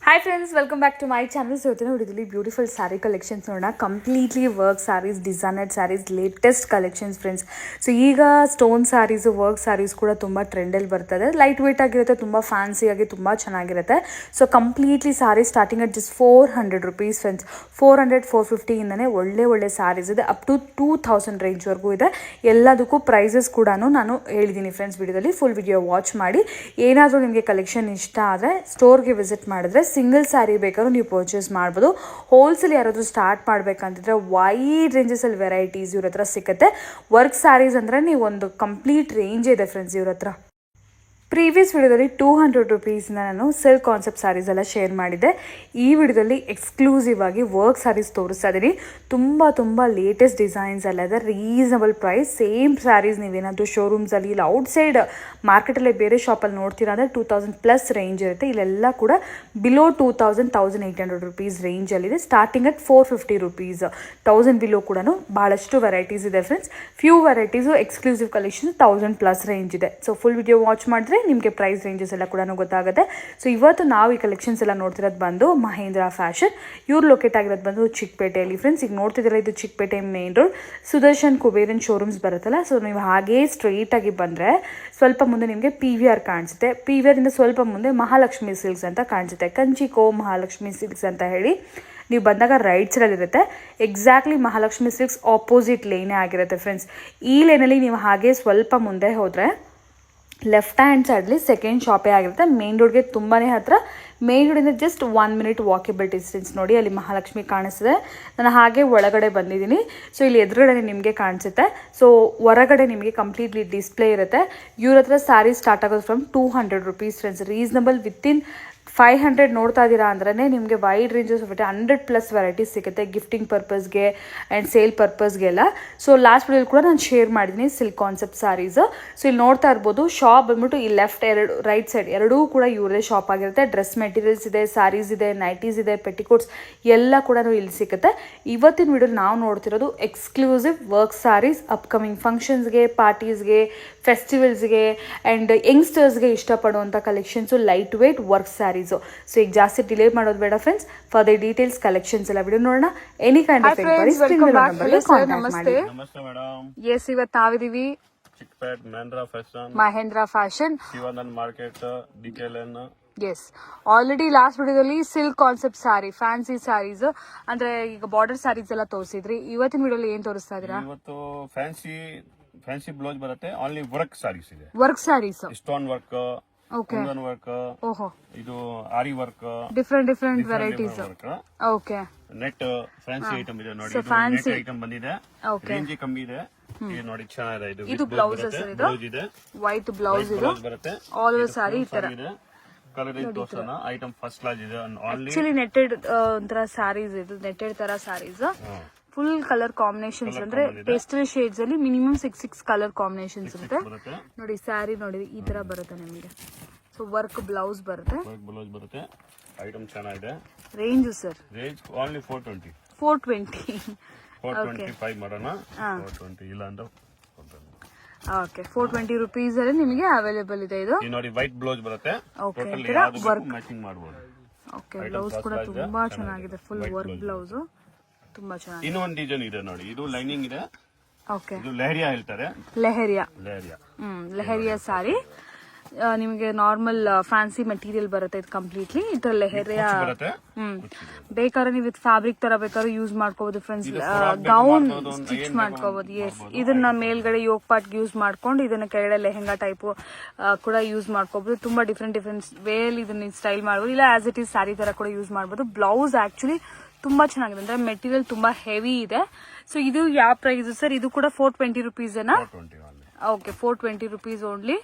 Hi friends, welcome back to my channel. So ಇವತ್ತಿನ ವಿಡಿಯೋದಲ್ಲಿ beautiful sari collections ನೋಡೋಣ. Completely work saris, designer saris, latest collections friends. So ಈಗ stone saris, work saris ಕೂಡ ತುಂಬ ಟ್ರೆಂಡಲ್ಲಿ ಬರ್ತದೆ. ಲೈಟ್ ವೇಟ್ ಆಗಿರುತ್ತೆ, ತುಂಬ ಫ್ಯಾನ್ಸಿಯಾಗಿ ತುಂಬ ಚೆನ್ನಾಗಿರುತ್ತೆ. So completely sari starting at just 400 rupees friends. 400-450 ಇಂದನೇ ಒಳ್ಳೆ ಸ್ಯಾರೀಸ್ ಇದೆ. ಅಪ್ ಟು 2000 ರೇಂಜ್ವರೆಗೂ ಇದೆ. ಎಲ್ಲದಕ್ಕೂ ಪ್ರೈಸಸ್ ಕೂಡ ನಾನು ಹೇಳಿದ್ದೀನಿ ಫ್ರೆಂಡ್ಸ್ ವಿಡಿಯೋದಲ್ಲಿ. ಫುಲ್ ವಿಡಿಯೋ ವಾಚ್ ಮಾಡಿ. ಏನಾದರೂ ನಿಮಗೆ ಕಲೆಕ್ಷನ್ ಇಷ್ಟ ಆದರೆ ಸ್ಟೋರ್ಗೆ ವಿಸಿಟ್ ಮಾಡಿದ್ರೆ ಸಿಂಗಲ್ ಸ್ಯಾರಿ ಬೇಕಾದ್ರೂ ನೀವು ಪರ್ಚೇಸ್ ಮಾಡ್ಬೋದು. ಹೋಲ್ಸೇಲ್ ಯಾರಾದರೂ ಸ್ಟಾರ್ಟ್ ಮಾಡಬೇಕಂತಿದ್ರೆ ವೈಡ್ ರೇಂಜಸಲ್ಲಿ ವೆರೈಟೀಸ್ ಇವ್ರ ಹತ್ರ ಸಿಗುತ್ತೆ. ವರ್ಕ್ ಸ್ಯಾರೀಸ್ ಅಂದರೆ ನೀವು ಒಂದು ಕಂಪ್ಲೀಟ್ ರೇಂಜ್ ಇದೆ ಫ್ರೆಂಡ್ಸ್ ಇವ್ರ ಹತ್ರ. ಪ್ರೀವಿಯಸ್ ವಿಡಿಯೋದಲ್ಲಿ 200 rupeesನ ನಾನು ಸಿಲ್ಕ್ ಕಾನ್ಸೆಪ್ಟ್ ಸ್ಯಾರೀಸ್ ಎಲ್ಲ ಶೇರ್ ಮಾಡಿದ್ದೆ. ಈ ವಿಡಿಯೋದಲ್ಲಿ ಎಕ್ಸ್ಕ್ಲೂಸಿವ್ ಆಗಿ ವರ್ಕ್ ಸ್ಯಾರೀಸ್ ತೋರಿಸ್ತಾ ಇದ್ದೀನಿ. ತುಂಬ ಲೇಟೆಸ್ಟ್ ಡಿಸೈನ್ಸ್ ಎಲ್ಲ ಇದೆ, ರೀಸನಬಲ್ ಪ್ರೈಸ್. ಸೇಮ್ ಸ್ಯಾರೀಸ್ ನೀವೇನಾದರೂ ಶೋರೂಮ್ಸಲ್ಲಿ ಇಲ್ಲ ಔಟ್ಸೈಡ್ ಮಾರ್ಕೆಟಲ್ಲೇ ಬೇರೆ ಶಾಪಲ್ಲಿ ನೋಡ್ತೀರಾ ಅಂದರೆ 2000+ ರೇಂಜ್ ಇರುತ್ತೆ. ಇಲ್ಲೆಲ್ಲ ಕೂಡ ಬಿಲೋ 1800 rupees ರೇಂಜಲ್ಲಿದೆ. Starting at 450 rupees. 1000 ಬಿಲೋ ಕೂಡ ಭಾಳಷ್ಟು ವೆರೈಟೀಸ್ ಇದೆ friends. Few varieties exclusive collection 1000+ range ಇದೆ. ಸೊ ಫುಲ್ ವಿಡಿಯೋ ವಾಚ್ ಮಾಡಿದ್ರೆ ನಿಮಗೆ ಪ್ರೈಸ್ ರೇಂಜಸ್ ಎಲ್ಲ ಕೂಡ ಗೊತ್ತಾಗುತ್ತೆ. ಸೊ ಇವತ್ತು ನಾವು ಈ ಕಲೆಕ್ಷನ್ಸ್ ಎಲ್ಲ ನೋಡ್ತಿರೋದು ಬಂದು ಮಹೇಂದ್ರ ಫ್ಯಾಷನ್. ಇವ್ರು ಲೊಕೇಟ್ ಆಗಿರೋದು ಬಂದು ಚಿಕ್ಕಪೇಟೆಯಲ್ಲಿ ಫ್ರೆಂಡ್ಸ್. ಈಗ ನೋಡ್ತಿದ್ದೀರಾ ಇದು Chickpet main road, Sudarshan Kuberan showrooms ಬರುತ್ತಲ್ಲ. ಸೊ ನೀವು ಹಾಗೇ ಸ್ಟ್ರೈಟಾಗಿ ಬಂದರೆ ಸ್ವಲ್ಪ ಮುಂದೆ ನಿಮಗೆ PVR ಕಾಣಿಸುತ್ತೆ. PVR ಇಂದ ಸ್ವಲ್ಪ ಮುಂದೆ ಮಹಾಲಕ್ಷ್ಮಿ ಸಿಲ್ಕ್ಸ್ ಅಂತ ಕಾಣಿಸುತ್ತೆ. ಕಂಚಿಕೋ ಮಹಾಲಕ್ಷ್ಮಿ ಸಿಲ್ಕ್ಸ್ ಅಂತ ಹೇಳಿ ನೀವು ಬಂದಾಗ ರೈಟ್ ಸೈಡಲ್ಲಿರುತ್ತೆ. ಎಕ್ಸಾಕ್ಟ್ಲಿ ಮಹಾಲಕ್ಷ್ಮಿ ಸಿಲ್ಕ್ಸ್ ಆಪೋಸಿಟ್ ಲೇನೇ ಆಗಿರುತ್ತೆ ಫ್ರೆಂಡ್ಸ್. ಈ ಲೇನಲ್ಲಿ ನೀವು ಹಾಗೆ ಸ್ವಲ್ಪ ಮುಂದೆ ಹೋದರೆ ಲೆಫ್ಟ್ ಹ್ಯಾಂಡ್ ಸೈಡಲ್ಲಿ ಸೆಕೆಂಡ್ ಶಾಪೇ ಆಗಿರುತ್ತೆ. ಮೇನ್ ರೋಡ್ಗೆ ತುಂಬಾ ಹತ್ತಿರ. ಮೇನ್ ರೋಡಿಂದ ಜಸ್ಟ್ 1 minute ವಾಕೇಬಲ್ ಡಿಸ್ಟೆನ್ಸ್. ನೋಡಿ ಅಲ್ಲಿ ಮಹಾಲಕ್ಷ್ಮಿ ಕಾಣಿಸ್ತಿದೆ. ನಾನು ಹಾಗೆ ಒಳಗಡೆ ಬಂದಿದ್ದೀನಿ. ಸೊ ಇಲ್ಲಿ ಎದುರುಗಡೆ ನಿಮಗೆ ಕಾಣಿಸುತ್ತೆ. ಸೊ ಹೊರಗಡೆ ನಿಮಗೆ ಕಂಪ್ಲೀಟ್ಲಿ ಡಿಸ್ಪ್ಲೇ ಇರುತ್ತೆ. ಇವ್ರ ಹತ್ರ ಸ್ಯಾರಿ ಸ್ಟಾರ್ಟ್ ಆಗೋದು from 200 rupees friends. Reasonable. Within 500 ನೋಡ್ತಾ ಇದ್ದೀರಾ ಅಂದ್ರೆ ನಿಮಗೆ ವೈಡ್ ರೇಂಜಸ್ 100+ ವೆರೈಟೀಸ್ ಸಿಗುತ್ತೆ ಗಿಫ್ಟಿಂಗ್ ಪರ್ಪಸ್ಗೆ ಆ್ಯಂಡ್ ಸೇಲ್ ಪರ್ಪಸ್ಗೆಲ್ಲ. ಸೊ ಲಾಸ್ಟ್ ವಿಡಿಯೋಲಿ ಕೂಡ ನಾನು ಶೇರ್ ಮಾಡಿದ್ದೀನಿ ಸಿಲ್ಕ್ ಕಾನ್ಸೆಪ್ಟ್ ಸ್ಯಾರೀಸ್. ಸೊ ಇಲ್ಲಿ ನೋಡ್ತಾ ಇರ್ಬೋದು ಶಾಪ್ ಬಂದ್ಬಿಟ್ಟು ಈ ಲೆಫ್ಟ್ ರೈಟ್ ಸೈಡ್ ಎರಡೂ ಕೂಡ ಇವ್ರದೇ ಶಾಪ್ ಆಗಿರುತ್ತೆ. ಡ್ರೆಸ್ ಮೆಟೀರಿಯಲ್ಸ್ ಇದೆ, ಸ್ಯಾರೀಸ್ ಇದೆ, ನೈಟೀಸ್ ಇದೆ, ಪೆಟಿಕೋಟ್ಸ್ ಎಲ್ಲ ಕೂಡ ಇಲ್ಲಿ ಸಿಗುತ್ತೆ. ಇವತ್ತಿನ ವಿಡಿಯೋಲಿ ನಾವು ನೋಡ್ತಿರೋದು ಎಕ್ಸ್ಕ್ಲೂಸಿವ್ ವರ್ಕ್ ಸ್ಯಾರೀಸ್. ಅಪ್ಕಮಿಂಗ್ ಫಂಕ್ಷನ್ಸ್ಗೆ, ಪಾರ್ಟೀಸ್ಗೆ, ಫೆಸ್ಟಿವಲ್ಸ್ಗೆ ಆ್ಯಂಡ್ ಯಂಗ್ಸ್ಟರ್ಸ್ಗೆ ಇಷ್ಟಪಡುವಂಥ collections, light weight work sarees. So ಈಗ ಜಾಸ್ತಿ ಡಿಲೇ ಮಾಡೋದು ಬೇಡ friends. For the details collections ಎಲ್ಲ ವಿಡಿಯೋ ನೋಡೋಣ. ಎನಿ ಕೈಂಡ್ ಆಫ್ ಎಂಕ್ವೈರೀಸ್ ನಮಸ್ತೆ ಮೇಡಮ್. ಎಸ್, ಇವತ್ತು ನಾವಿದೀವಿ Chickpet Mahendra fashion Shivanand market DKLN. Yes, already last ವಿಡಿಯೋದಲ್ಲಿ silk concept saree, fancy sarees ಅಂದ್ರೆ ಈಗ ಬಾರ್ಡರ್ ಸ್ಯಾರೀಸ್ ಎಲ್ಲ ತೋರಿಸಿದ್ರಿ. ಇವತ್ತಿನ ವಿಡಿಯೋಲಿ ಏನ್ ತೋರಿಸ್ತಾ ಇದೀರಾ? ಇವತ್ತು ಫ್ಯಾನ್ಸಿ ಬ್ಲೌಸ್ ಬರುತ್ತೆ. ಆನ್ಲಿ ವರ್ಕ್ ಸ್ಯಾರೀಸ್ ಇದೆ. Work sarees, stone work, okay, kundan work, ಓಹೋ, ಇದು aari work, different varieties. Okay, net fancy item ಇದೆ ನೋಡಿ. ಫ್ಯಾನ್ಸಿ ಐಟಮ್ ಬಂದಿದೆ. ಓಕೆ, ರೇಂಜ್ ಕಮ್ಮಿ ಇದೆ. ಇದು ನೋಡಿ ಚೆನ್ನಾಗಿದೆ. ಇದು ಬ್ಲೌಸ್ ಇದೆ, ವೈಟ್ ಬ್ಲೌಸ್ ಇದು ಬರುತ್ತೆ. ಆಲ್ ಓವರ್ ಸ್ಯಾರಿ ಈ ತರ ಕಲರ್ ತೋರ್ಸೋಣ. ಐಟಮ್ ಫಸ್ಟ್ ಕ್ಲಾಸ್ ಇದೆ. ಆಕ್ಚುಲಿ ನೆಟ್ಟೆಡ್ ಒಂಥರ ಸ್ಯಾರೀಸ್, ಇದು ನೆಟ್ಟೆಡ್ ತರ ಸ್ಯಾರೀಸ್. ಫುಲ್ ಕಲರ್ ಕಾಂಬಿನೇಷನ್ಸ್ ಅಂದ್ರೆ ಪೇಸ್ಟಲ್ ಶೇಡ್ಸ್ ಅಲ್ಲಿ ಮಿನಿಮಮ್ 6 ಕಲರ್ ಕಾಂಬಿನೇಷನ್ಸ್ ಇರುತ್ತೆ ನೋಡಿ. ಸ್ಯಾರಿ ನೋಡಿ ಈ ತರ ಬರುತ್ತೆ ನಿಮಗೆ. ಸೊ ವರ್ಕ್ ಬ್ಲೌಸ್ ಬರುತ್ತೆ. ಐಟಮ್ ಚೆನ್ನಾಗಿದೆ. Range sir? Range only 420. 425 ಮಾಡೋಣ. 420 ಇಲ್ಲ ಅಂದ್ರೆ ಓಕೆ, 420 rupees ಅಲ್ಲಿ ನಿಮಗೆ ಅವೈಲೇಬಲ್ ಇದೆ. ಇದು ನೋಡಿ ವೈಟ್ ಬ್ಲೌಸ್ ಬರುತ್ತೆ. ಓಕೆ, ವರ್ಕ್ ಮ್ಯಾಚಿಂಗ್ ಮಾಡಬಹುದು. ಓಕೆ, ಬ್ಲೌಸ್ ಕೂಡ ತುಂಬಾ ಚೆನ್ನಾಗಿದೆ. ಫುಲ್ ವರ್ಕ್ ಬ್ಲೌಸ್ ತುಂಬಾ ಚೆನ್ನಾಗಿದೆ. ಇನ್ನೊಂದು ಡಿಸೈನ್ ಇದೆ ನೋಡಿ. ಇದು ಲೈನಿಂಗ್ ಇದೆ. ಓಕೆ, ಇದು ಲೆಹರಿಯಾ ಹೇಳ್ತಾರೆ. ಲೆಹರಿಯಾ ಸಾರಿ. ನಿಮಗೆ ನಾರ್ಮಲ್ ಫ್ಯಾನ್ಸಿ ಮೆಟೀರಿಯಲ್ ಬರುತ್ತೆ. ಇದು ಕಂಪ್ಲೀಟ್ಲಿ ಇದ್ರ ಲೆಹರಿಯಾ. ಬೇಕಾದ್ರೆ ನೀವು ಫ್ಯಾಬ್ರಿಕ್ ತರ ಬೇಕಾದ್ರೆ ಯೂಸ್ ಮಾಡ್ಕೋಬಹುದು ಫ್ರೆಂಡ್ಸ್. ಗೌನ್ ಸ್ಟಿಚ್ ಮಾಡ್ಕೋಬಹುದು. ಎಸ್, ಇದನ್ನ ಮೇಲ್ಗಡೆ ಯೋಗ್ ಪಾರ್ಟ್ ಯೂಸ್ ಮಾಡ್ಕೊಂಡು ಇದನ್ನ ಕೆಳಗಡೆ ಲೆಹೆಂಗಾ ಟೈಪ್ ಕೂಡ ಯೂಸ್ ಮಾಡ್ಕೋಬಹುದು. ತುಂಬಾ ಡಿಫ್ರೆಂಟ್ ವೇಲ್ ಇದನ್ನ ಸ್ಟೈಲ್ ಮಾಡಬಹುದು. ಇಲ್ಲ ಆಸ್ ಇಟ್ ಈಸ್ ಸ್ಯಾರಿ ತರ ಕೂಡ ಯೂಸ್ ಮಾಡಬಹುದು. ಬ್ಲೌಸ್ ಆಕ್ಚುಲಿ ತುಂಬಾ ಚೆನ್ನಾಗಿದೆ, ಅಂದ್ರೆ ಮೆಟೀರಿಯಲ್ ತುಂಬಾ ಹೆವಿ ಇದೆ. ಸೊ ಇದು ಯಾವ ಪ್ರೈಸ್ ಸರ್? ಇದು ಕೂಡ 420 rupees ಏನಾ? Okay, 420 rupees only.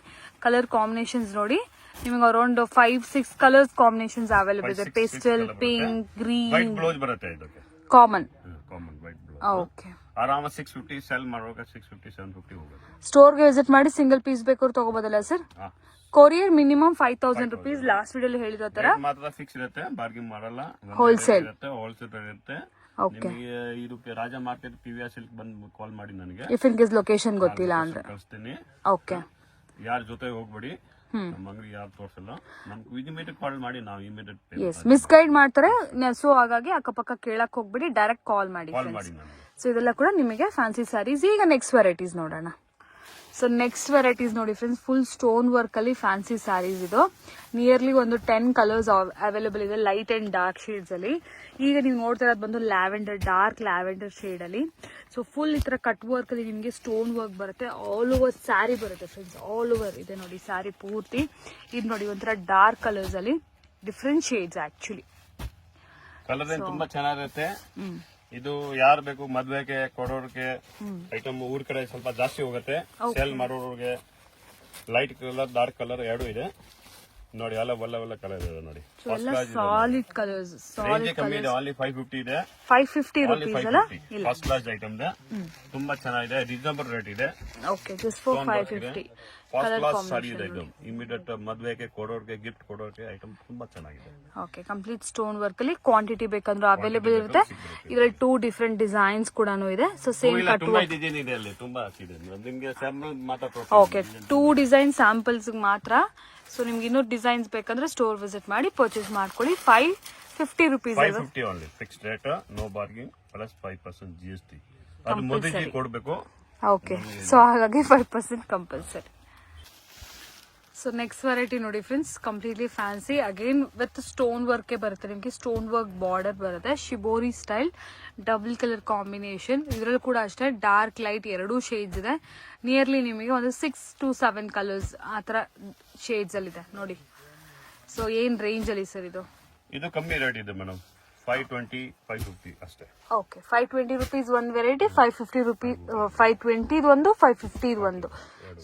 Colour combinations ನೋಡಿ ನಿಮಗೆ ಅರೌಂಡ್ 5-6 ಕಲರ್ಸ್ ಕಾಂಬಿನೇಷನ್ಸ್ ಅವೈಲೇಬಲ್ ಇದೆ. Pastel, pink, green, common. Okay, ಆರಾಮ 650 ಸೆಲ್ ಮಾಡುವಾಗ 650-750 ಹೋಗುತ್ತೆ. ಸ್ಟೋರ್ಗೆ ವಿಸಿಟ್ ಮಾಡಿ ಸಿಂಗಲ್ ಪೀಸ್ ಬೇಕಾದ್ರೂ ತಗೋಬೋದಲ್ಲ sir? Courier minimum 5000 rupees. Last ವಿಡಿಯೋಲಿ ಹೇಳಿರೋ ತರ ಮಾತ್ರ ಫಿಕ್ಸ್ ಇರುತ್ತೆ, ಬಾರ್ಗಿಂಗ್ ಮಾಡಲ್ಲ. ಹೋಲ್ಸೇಲ್ ಇರುತ್ತೆ. ಓಕೆ, ಇದು ರಾಜ ಮಾರ್ಕೆಟ್ PVR ಸಿಲ್ಕ್ ಬಂದು ಕಾಲ್ ಮಾಡಿ ನನಗೆ. ಇಫ್ ಇನ್ ಕೇಸ್ ಲೊಕೇಶನ್ ಗೊತ್ತಿಲ್ಲ ಅಂದ್ರೆ ಕಳಿಸ್ತೀನಿ. ಓಕೆ, ಯಾರ ಜೊತೆ ಹೋಗ್ಬೇಡಿ. ನಮ್ಮ ಅಂಗಡಿ ಯಾರು ತೋರಿಸಲ್ಲ. ನಮ್ಗೆ ಇಮಿಡಿಯೇಟ್ ಕಾಲ್ ಮಾಡಿ ನಾವು ಇಮಿಡಿಯೇಟ್ ಎಸ್ ಮಿಸ್ಗೈಡ್ ಮಾಡ್ತಾರೆ. ಸೊ ಹಾಗಾಗಿ ಅಕ್ಕಪಕ್ಕ ಕೇಳಕ್ ಹೋಗ್ಬಿಡಿ, ಡೈರೆಕ್ಟ್ ಕಾಲ್ ಮಾಡಿ. ಕಾಲ್ ಮಾಡಿ ನನಗೆ. ಸೊ ಇದೆಲ್ಲ ಕೂಡ ನಿಮಗೆ ಫ್ಯಾನ್ಸಿ ಸ್ಯಾರೀಸ್. ಈಗ ನೆಕ್ಸ್ಟ್ ವೆರೈಟೀಸ್ ನೋಡೋಣ. ಸೊ ನೆಕ್ಸ್ಟ್ ವೆರೈಟೀಸ್ ನೋಡಿ ಫ್ರೆಂಡ್ಸ್, ಫುಲ್ ಸ್ಟೋನ್ ವರ್ಕ್ ಅಲ್ಲಿ ಫ್ಯಾನ್ಸಿ ಸ್ಯಾರೀಸ್. ಇದು ನಿಯರ್ಲಿ ಒಂದು 10 ಕಲರ್ಸ್ ಅವೈಲೇಬಲ್ ಇದೆ, ಲೈಟ್ ಅಂಡ್ ಡಾರ್ಕ್ ಶೇಡ್ಸ್ ಅಲ್ಲಿ. ಈಗ ನೀವು ನೋಡ್ತಾ ಇರೋದು ಬಂದು ಲ್ಯಾವೆಂಡರ್, ಡಾರ್ಕ್ ಲ್ಯಾವೆಂಡರ್ ಶೇಡ್ ಅಲ್ಲಿ. ಸೊ ಫುಲ್ ಈ ತರ ಕಟ್ ವರ್ಕ್ ಅಲ್ಲಿ ನಿಮಗೆ ಸ್ಟೋನ್ ವರ್ಕ್ ಬರುತ್ತೆ. ಆಲ್ ಓವರ್ ಸ್ಯಾರಿ ಬರುತ್ತೆ ಫ್ರೆಂಡ್ಸ್, ಆಲ್ ಓವರ್ ಇದೆ ನೋಡಿ ಸ್ಯಾರಿ ಪೂರ್ತಿ. ಇದು ನೋಡಿ ಒಂಥರ ಡಾರ್ಕ್ ಕಲರ್ಸ್ ಅಲ್ಲಿ, ಡಿಫ್ರೆಂಟ್ ಶೇಡ್ಸ್ ಆಕ್ಚುಲಿ. ಕಲರ್ ತುಂಬಾ ಚೆನ್ನಾಗಿರುತ್ತೆ. ಇದು ಯಾರು ಬೇಕು ಮದ್ವೆಗೆ ಕೊಡೋರ್ಗೆ ಐಟಮ್ ಊರ್ ಕಡೆ ಸ್ವಲ್ಪ ಜಾಸ್ತಿ ಹೋಗುತ್ತೆ. ಸೇಲ್ ಮಾಡೋರ್ಗೆ ಲೈಟ್ ಕಲರ್ ಡಾರ್ಕ್ ಕಲರ್ ಎರಡು ಇದೆ ನೋಡಿ. ಎಲ್ಲ ಕಲರ್ ಇದೆ ನೋಡಿ. ಸಾಲಿಡ್ ಕಲರ್ಸ್, ರೇಂಜ್ ಕಮ್ಮಿ ಇದೆ, ಓನ್ಲಿ 550 ಇದೆ. 550 ರೂಪೀಸ್ ಅಲ್ಲ, ಫಸ್ಟ್ ಕ್ಲಾಸ್ ಐಟಮ್ ಇದೆ, ತುಂಬಾ ಚೆನ್ನಾಗಿದೆ, ರೀಸನಬಲ್ ರೇಟ್ ಇದೆ. Okay, just for 550. First class saree ಇದೆ ಇದು. ಇಮಿಡಿಯೇಟ್ ಮದ್ವೆಗೆ ಕೊಡೋರ್ಗೆ, ಗಿಫ್ಟ್ ಕೊಡೋರ್ಗೆ ಐಟಮ್ ತುಂಬಾ ಚೆನ್ನಾಗಿದೆ. ಓಕೆ, ಕಂಪ್ಲೀಟ್ ಸ್ಟೋನ್ ವರ್ಕ್ ಅಲ್ಲಿ ಕ್ವಾಂಟಿಟಿ ಬೇಕಂದ್ರೆ ಅವೈಲೇಬಲ್ ಇರುತ್ತೆ. ಇದರಲ್ಲಿ 2 ಡಿಫರೆಂಟ್ ಡಿಸೈನ್ಸ್ ಕೂಡ ಇದೆ. ಸೊ ಸೇಮ್ ಕಟ್ ತುಂಬಾ ಡಿಸೈನ್ ಇದೆ ಅಲ್ಲಿ, ತುಂಬಾ ಇದೆ ನಿಮ್ಗೆ ಸ್ಯಾಂಪಲ್ ಮಾತ್ರ. ಓಕೆ, 2 ಡಿಸೈನ್ ಸ್ಯಾಂಪಲ್ಸ್ ಮಾತ್ರ. ಸೊ ನಿಮ್ಗೆ ಇನ್ನೂ ಡಿಸೈನ್ಸ್ ಬೇಕಂದ್ರೆ ಸ್ಟೋರ್ ವಿಸಿಟ್ ಮಾಡಿ ಪರ್ಚೇಸ್ ಮಾಡ್ಕೊಳ್ಳಿ. 550 rupees. 550 only, fixed rate, no bargaining, plus 5% GST. ಅದು ಮೋದಿಜಿ ಕೊಡಬೇಕು. ಓಕೆ, ಸೊ ಹಾಗಾಗಿ 5% ಕಂಪಲ್ಸರಿ. ಸೊ ನೆಕ್ಸ್ಟ್ ವೆರೈಟಿ ನೋಡಿ friends, completely fancy again with stone work ಬರುತ್ತೆ. ನಿಮಗೆ ಸ್ಟೋನ್ ವರ್ಕ್ ಬಾರ್ಡರ್ ಬರುತ್ತೆ, shibori style, double colour combination. ಇದರಲ್ಲೂ ಕೂಡ ಅಷ್ಟೇ ಡಾರ್ಕ್ ಲೈಟ್ 2 ಶೇಡ್ಸ್ ಇದೆ. ನಿಯರ್ಲಿ ನಿಮಗೆ ಒಂದು 6 to 7 ಕಲರ್ಸ್ ಆ ತರ ಶೇಡ್ಸ್ ಅಲ್ಲಿ ಇದೆ ನೋಡಿ. ಸೊ ಏನ್ ರೇಂಜ್ ಅಲ್ಲಿ ಸರ್ ಇದು? ಇದು ಕಮ್ಮಿ ರೇಟ್ ಇದೆ ಮೇಡಮ್, 520, 550 ಅಷ್ಟೇ. ಓಕೆ, 520 ರೂಪೀಸ್ ಒಂದು ವೆರೈಟಿ, 550 ರೂಪೀಸ್ 520 ಇದು ಒಂದು, 550 ಇದು ಒಂದು.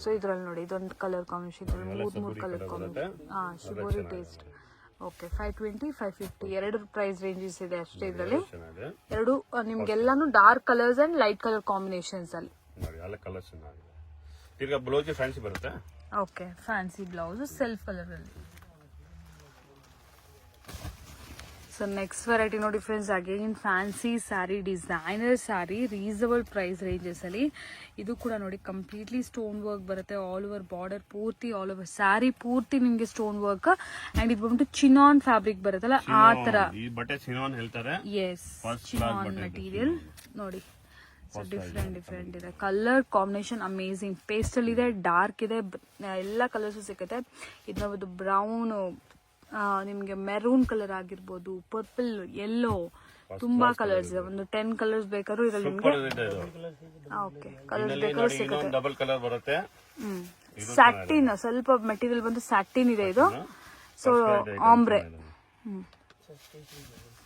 ಸೊ ಇದ್ರಲ್ಲಿ ನೋಡಿ ಇದೊಂದು colour combination, 3 colour combination. Shibori taste. Okay, 520, 550 ಎರಡು ಪ್ರೈಸ್ ರೇಂಜಸ್ ಇದೆ ಅಷ್ಟೇ. ಇದರಲ್ಲಿ ಎರಡು ನಿಮ್ಗೆಲ್ಲಾನು dark colours and light colour combinations ಅಲ್ಲಿ ನೋಡಿ. ಎಲ್ಲ ಕಲರ್ಸ್ ಚೆನ್ನಾಗಿದೆ. ಈಗ ಬ್ಲೌಸ್ ಫ್ಯಾನ್ಸಿ ಬರುತ್ತೆ. Okay, fancy blouse self colour ಅಲ್ಲಿ. ಸೊ ನೆಕ್ಸ್ಟ್ ವೆರೈಟಿ ನೋಡಿ friends, again fancy saree, designer saree, reasonable price ranges ಅಲ್ಲಿ. ಇದು ಕೂಡ ನೋಡಿ ಕಂಪ್ಲೀಟ್ಲಿ ಸ್ಟೋನ್ ವರ್ಕ್ ಬರುತ್ತೆ, ಆಲ್ ಓವರ್ ಬಾರ್ಡರ್ ಪೂರ್ತಿ, ಆಲ್ ಓವರ್ ಸ್ಯಾರಿ ಪೂರ್ತಿ ನಿಮ್ಗೆ ಸ್ಟೋನ್ ವರ್ಕ್. ಅಂಡ್ ಇದು ಬಂದ್ಬಿಟ್ಟು ಚಿನಾನ್ ಫ್ಯಾಬ್ರಿಕ್ ಬರುತ್ತಲ್ಲ ಆ ತರ. ಈ ಬಟ್ಟೆ ಚಿನಾನ್ ಹೇಳ್ತಾರೆ. ಎಸ್, ಚಿನಾನ್ ಮೆಟೀರಿಯಲ್ ನೋಡಿ. ಸೊ ಡಿಫ್ರೆಂಟ್ ಇದೆ. Colour combination amazing. ಪೇಸ್ಟಲ್ ಇದೆ, ಡಾರ್ಕ್ ಇದೆ, ಎಲ್ಲ ಕಲರ್ಸ್ ಸಿಗುತ್ತೆ. ಇದು ಒಂದು ಬ್ರೌನ್, ನಿಮ್ಗೆ ಮೆರೂನ್ ಕಲರ್ ಆಗಿರ್ಬೋದು, ಪರ್ಪಲ್, ಯೆಲ್ಲೋ, ತುಂಬಾ ಕಲರ್ಸ್ ಇದೆ. ಒಂದು 10 ಕಲರ್ಸ್ ಬೇಕಾದ್ರೂ ಇದರಲ್ಲಿ ನಿಮ್ಗೆ. ಓಕೆ, ಕಲರ್ಸ್ ಬೇಕಾದ್ರೂ ಸಿಗುತ್ತೆ. ಡಬಲ್ ಕಲರ್ ಬರುತ್ತೆ. ಸ್ಯಾಟಿನ್, ಸ್ವಲ್ಪ ಮೆಟೀರಿಯಲ್ ಬಂದು ಸ್ಯಾಟಿನ್ ಇದೆ ಇದು. ಸೊ ಆಂಬ್ರೆ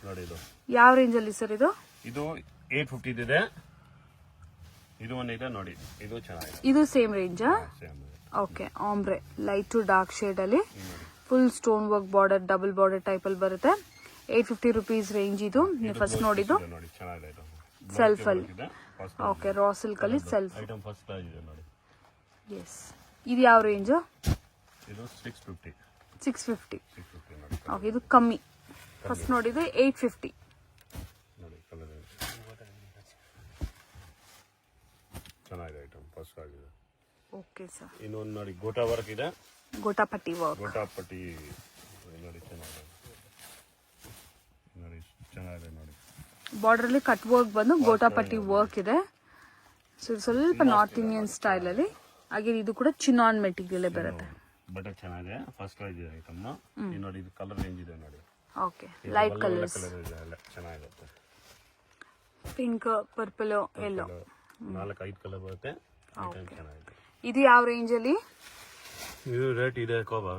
ನೋಡಿ. ಇದು ಯಾವ ರೇಂಜ್ ಅಲ್ಲಿ ಸರ್ ಇದು? ಇದು 850 ಇದೆ. ಇದು ಒಂದಿದೆ ನೋಡಿ, ಇದು ಚೆನ್ನಾಗಿದೆ. ಇದು same range. Okay, ombre light to dark shade ಅಲ್ಲಿ, full stone work border, double border type ಅಲ್ಲಿ ಬರುತ್ತೆ. 850 ರೂಪೀಸ್ ರೇಂಜ್. ಇದು ನೀವು ಫಸ್ಟ್ ನೋಡಿದ್ದು ಸೆಲ್ಫ್ ಅಲ್ಲಿ. ಓಕೆ, ರಾ ಸಿಲ್ಕ್ ಅಲ್ಲಿ ಸೆಲ್ಫ್. ಎಸ್, ಇದು ಯಾವ ರೇಂಜ್? ಇದು 650. 650. ಓಕೆ, ಇದು ಕಮ್ಮಿ. ಫಸ್ಟ್ ನೋಡಿದ್ದು 850. ಚೆನ್ನಾಗಿದೆ ಐಟಮ್, ಫಸ್ಟ್ ಆಗಿದೆ. Okay sir. ಇನ್ನೊಂದು ನೋಡಿ ಗೋಟಾ ವರ್ಕ್ ಇದೆ, ಗೋಟಾಪಟ್ಟಿ ವರ್ಕ್. ಗೋಟಾಪಟ್ಟಿ ನೋಡಿ, ಚೆನ್ನಾಗಿದೆ ನೋಡಿ, ಚೆನ್ನಾಗಿದೆ ನೋಡಿ. ಬಾರ್ಡರ್ ಅಲ್ಲಿ ಕಟ್ ವರ್ಕ್ ಬಂದು ಗೋಟಾಪಟ್ಟಿ ವರ್ಕ್ ಇದೆ. ಸೊ ಸ್ವಲ್ಪ ನಾರ್ತ್ ಇಂಡಿಯನ್ ಸ್ಟೈಲ್ ಅಲ್ಲಿ. ಹಾಗೆ ಇದು ಕೂಡ ಚಿನಾನ್ ಮೆಟೀರಿಯಲ್ ಬರುತ್ತೆ. ಬಟ್ಟೆ ಚೆನ್ನಾಗಿದೆ, ಫಸ್ಟ್ ಪ್ರೈಸ್ ಇದೆ ಐಟಮ್. ನೋಡಿ, ಇದು ಕಲರ್ ರೇಂಜ್ ಇದೆ ನೋಡಿ. ಓಕೆ, ಲೈಟ್ ಕಲರ್ಸ್, ಚೆನ್ನಾಗಿರುತ್ತೆ. ಪಿಂಕ್, ಪರ್ಪಲ್, ಯೆಲ್ಲೋ, 4-5 ಕಲರ್ ಬರುತ್ತೆ. ಚೆನ್ನಾಗಿದೆ. ಇದು ಯಾವ ರೇಂಜ್ ಅಲ್ಲಿ? ಇದು ರೇಟ್ ಇದೆ ಕೋಬಾ.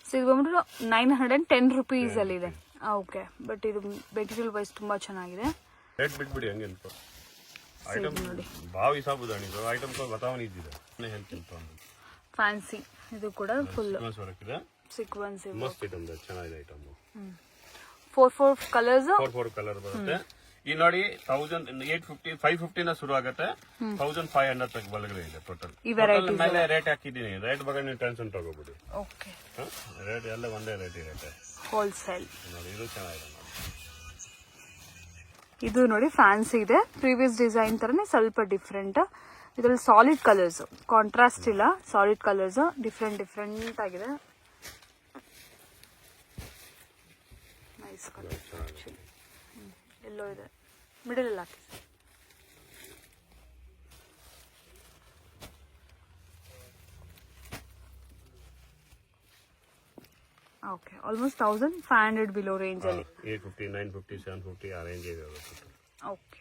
ಸೊ ಇದು ಬಂದ್ಬಿಟ್ಟು 910 ರೂಪೀಸ್ ಅಲ್ಲಿ ಇದೆ. ಓಕೆ, ಬಟ್ ಇದು ಮೆಟೀರಿಯಲ್ ವೈಸ್ ತುಂಬಾ ಚೆನ್ನಾಗಿದೆ. ರೇಟ್ ಬಿಟ್ಬಿಡಿ ಹಂಗೆ ಅಂತ. ಐಟಮ್ ಭಾವ ಹಿಸಾಬ್ ಉದಾಣಿದು ಐಟಮ್ ಕೋ ಬತಾವ್ ನೀಡಿದೆ. ನಾನು ಹೇಳ್ತೀನಿ ತಗೊಂಡು. ಫ್ಯಾನ್ಸಿ ಇದು ಕೂಡ ಫುಲ್ ವರ್ಕ್ ಇದೆ. ಸೀಕ್ವೆನ್ಸ್ ಇದೆ. ಮಸ್ತ್ ಐಟಮ್ ಇದೆ, ಚೆನ್ನಾಗಿದೆ ಐಟಮ್. 4 ಕಲರ್ಸ್, 4 ಕಲರ್ ಬರುತ್ತೆ. ಈ ನೋಡಿ 1850, 550 ನ ಶುರು ಆಗುತ್ತೆ, 1500 ತನಕ ಒಳಗಡೆ ಇದೆ ಟೋಟಲ್. ಮೇಲೆ ರೇಟ್ ಹಾಕಿದ್ದೀನಿ, ರೇಟ್ ಬಗ್ಗೆ ನೀವು ಟೆನ್ಷನ್ ತಗೋಬಿಡಿ. ಓಕೆ, ರೇಟ್ ಎಲ್ಲ ಒಂದೇ ರೇಟ್ ಇರುತ್ತೆ, ಹೋಲ್ಸೇಲ್. ನೋಡಿ, ಇದು ಚೆನ್ನಾಗಿದೆ. ಇದು ನೋಡಿ ಫ್ಯಾನ್ಸಿ ಇದೆ, ಪ್ರೀವಿಯಸ್ ಡಿಸೈನ್ ತರನೇ ಸ್ವಲ್ಪ ಡಿಫ್ರೆಂಟ್. ಇದ್ರಲ್ಲಿ ಸಾಲಿಡ್ ಕಲರ್ಸ್, ಕಾಂಟ್ರಾಸ್ಟ್ ಇಲ್ಲ, ಸಾಲಿಡ್ ಕಲರ್ಸ್ ಡಿಫ್ರೆಂಟ್ ಆಗಿದೆ. Nice colour actually. ಎಲ್ಲೋ ಇದೆ ಮಿಡಲ್ ಅಲ್ಲಿ ಹಾಕಿ. ಓಕೆ, ಆಲ್ಮೋಸ್ಟ್ 1500 ಬಿಲೋ ರೇಂಜ್ ಅಲ್ಲಿ. 850, 950, 750 ಆ ರೇಂಜ್ ಇದೆ. ಓಕೆ,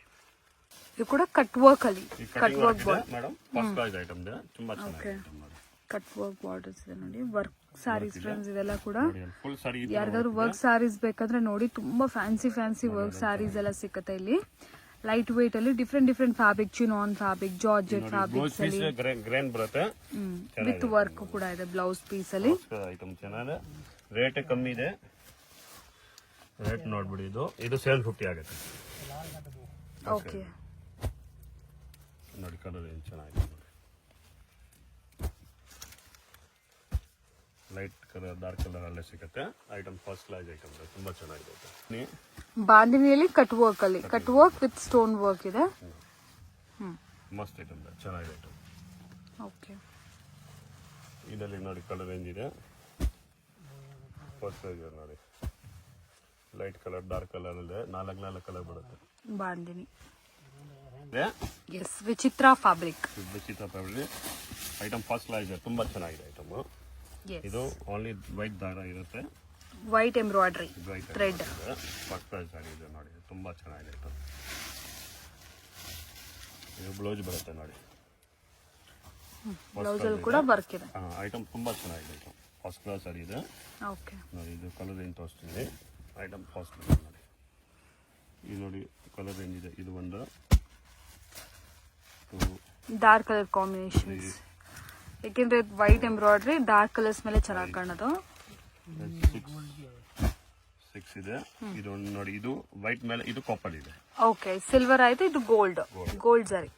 ಇದು ಕೂಡ ಕಟ್ ವರ್ಕ್ ಅಲ್ಲಿ. Cut work madam, first class item ಇದೆ, ತುಂಬಾ ಚೆನ್ನಾಗಿದೆ. ಕಟ್ ವರ್ಕ್ ಬಾರ್ಡರ್ಸ್ ಇದೆ ನೋಡಿ. ವರ್ಕ್ ಸ್ಯಾರೀಸ್ ಫ್ರೆಂಡ್ಸ್ ಇದೆಲ್ಲ ಕೂಡ. ಫುಲ್ ಸಾರಿ. ಯಾರಿಗಾದ್ರು ವರ್ಕ್ ಸ್ಯಾರೀಸ್ ಬೇಕಾದ್ರೆ ನೋಡಿ, ತುಂಬಾ ಫ್ಯಾನ್ಸಿ ವರ್ಕ್ ಸ್ಯಾರೀಸ್ ಎಲ್ಲ ಸಿಕ್ಕತ್ತೆ ಇಲ್ಲಿ. ಲೈಟ್ ವೇಟ್ ಅಲ್ಲಿ different fabric, chinon fabric, georgette fabrics ಅಲ್ಲಿ ಗ್ರೇನ್ ಬರುತ್ತೆ. ವಿತ್ ವರ್ಕ್ ಕೂಡ ಇದೆ ಬ್ಲೌಸ್ ಪೀಸ್ ಅಲ್ಲಿ. ಐಟಮ್ ಚೆನ್ನಾಗಿದೆ, ರೇಟ್ ಕಮ್ಮಿ ಇದೆ. ರೇಟ್ ನೋಡ್ಬಿಡಿ, ಇದು 750 ಆಗುತ್ತೆ. ಓಕೆ ನೋಡಿ, ಕಲರ್ ಏನು ಚೆನ್ನಾಗಿದೆ ನೋಡಿ. ಲೈಟ್ ಕಲರ್, ಡಾರ್ಕ್ ಕಲರ್ ಅಲ್ಲೇ ಸಿಗುತ್ತೆ. ಐಟಮ್ ಫಸ್ಟ್ ಕ್ಲಾಸ್ ಐಟಮ್, ತುಂಬಾ ಚೆನ್ನಾಗಿದೆ. ಬಾಂದಿನಿಯಲ್ಲಿ ಕಟ್ ವರ್ಕ್ ಅಲ್ಲಿ, cut work with stone work ಇದೆ. ಮಸ್ತ್ ಐಟಮ್, ಚೆನ್ನಾಗಿದೆ ಐಟಮ್. ಓಕೆ, ಇದರಲ್ಲಿ ನೋಡಿ ಕಲರ್ ರೇಂಜ್ ಇದೆ. ಫಸ್ಟ್ ಕ್ಲಾಸ್ ನೋಡಿ, ಲೈಟ್ ಕಲರ್, ಡಾರ್ಕ್ ಕಲರ್ ಇದೆ, 4 ಕಲರ್ ಬರುತ್ತೆ. ಬಾಂದಿನಿ, ಎಸ್, ವಿಚಿತ್ರ ಫ್ಯಾಬ್ರಿಕ್. ಐಟಮ್ ಫಸ್ಟ್ ಕ್ಲಾಸ್ ಇದೆ, ತುಂಬಾ ಚೆನ್ನಾಗಿದೆ ಐಟಮ್. ಇದು ಓನ್ಲಿ ವೈಟ್ ದಾರ ಇರುತ್ತೆ, white embroidery thread. First class ಇದೆ ನೋಡಿ, ತುಂಬಾ ಚೆನ್ನಾಗಿದೆ ಐಟಮ್. ಇದು ಬ್ಲೌಸ್ ಬರುತ್ತೆ ನೋಡಿ, ಬ್ಲೌಸ್ ಅಲ್ಲಿ ಕೂಡ ವರ್ಕ್ ಇದೆ. ಐಟಮ್ ತುಂಬಾ ಚೆನ್ನಾಗಿದೆ ಐಟಮ್, ಫಸ್ಟ್ ಕ್ಲಾಸ್ ಸಾರಿ ಇದೆ. ಓಕೆ ನೋಡಿ, ಇದು ಕಲರ್ ಏನು ತೋರಿಸ್ತೀನಿ. ಐಟಮ್ ಫಸ್ಟ್ ಕ್ಲಾಸ್ ನೋಡಿ. ಇದು ನೋಡಿ ಕಲರ್ ರೇಂಜ್ ಇದೆ. ಇದು ಒಂದು ಡಾರ್ಕ್ ಕಲರ್ ಕಾಂಬಿನೇಷನ್ಸ್, ಯಾಕೆಂದ್ರೆ ವೈಟ್ ಎಂಬ್ರಾಯ್ಡ್ರಿ ಡಾರ್ಕ್ ಕಲರ್ಸ್ ಮೇಲೆ ಚೆನ್ನಾಗಿ ಕಾಣೋದು. 6 ಇದೆ. ಇದು ನೋಡಿ, ಇದು ವೈಟ್ ಮೇಲೆ, ಇದು ಕಾಪರ್ ಇದೆ. ಓಕೆ, ಸಿಲ್ವರ್ ಆಯ್ತು, ಇದು ಗೋಲ್ಡ್ ಸರಿ.